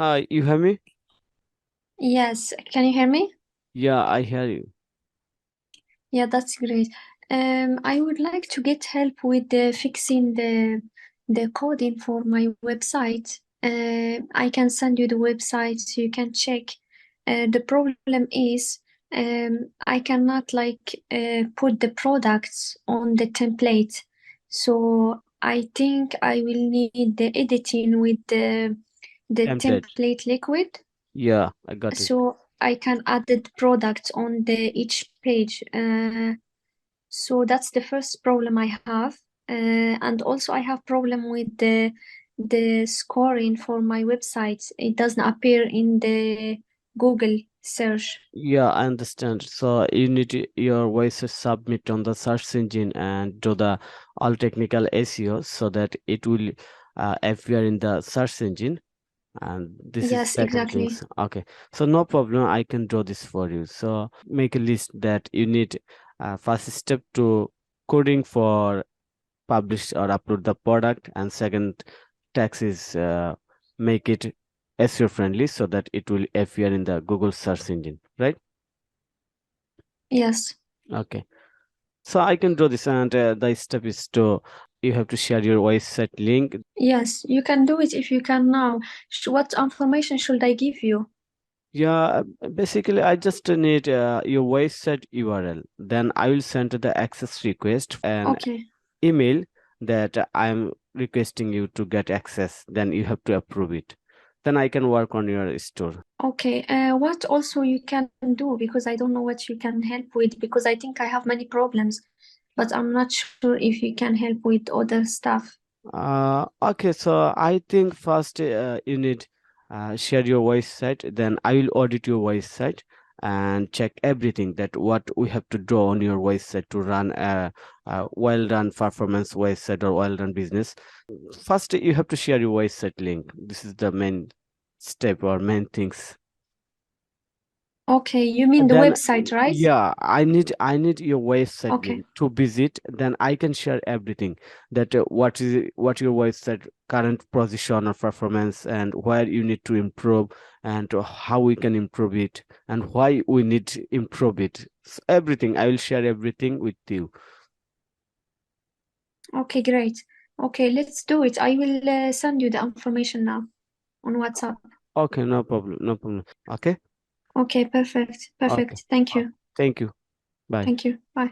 Hi, you hear me? Yes, can you hear me? Yeah, I hear you. Yeah, that's great. I would like to get help with fixing the coding for my website. I can send you the website so you can check. The problem is I cannot put the products on the template. So I think I will need the editing with the Template. template liquid. Yeah, I got it. So I can add the products on the each page. So that's the first problem I have. And also I have problem with the scoring for my websites. It doesn't appear in the Google search. Yeah, I understand. So you need your voice to submit on the search engine and do the all technical SEO so that it will appear in the search engine. And this is Yes, second exactly. things. Okay, so no problem. I can draw this for you. So make a list that you need first step to coding for publish or upload the product, and second tax is make it SEO friendly so that it will appear in the Google search engine, right? Yes. Okay, so I can draw this, and the step is to you have to share your website link. Yes, you can do it if you can now. What information should I give you? Yeah, basically I just need your website URL, then I will send the access request and Okay. email that I'm requesting you to get access, then you have to approve it, then I can work on your store. Okay. What also you can do, because I don't know what you can help with, because I think I have many problems, but I'm not sure if you can help with other stuff. Okay, so I think first you need share your website, then I will audit your website and check everything that what we have to do on your website to run a well-run performance website or well-run business. First, you have to share your website link. This is the main step or main things. Okay, you mean the Then website, right? yeah, I need your website Okay. link to visit, then I can share everything that what your website current position or performance and where you need to improve, and how we can improve it and why we need to improve it. Everything I will share everything with you. Okay, great. Okay, let's do it. I will send you the information now on WhatsApp. Okay, no problem, no problem. Okay. Okay, perfect. Okay. Perfect. Thank you. Thank you. Bye. Thank you. Bye.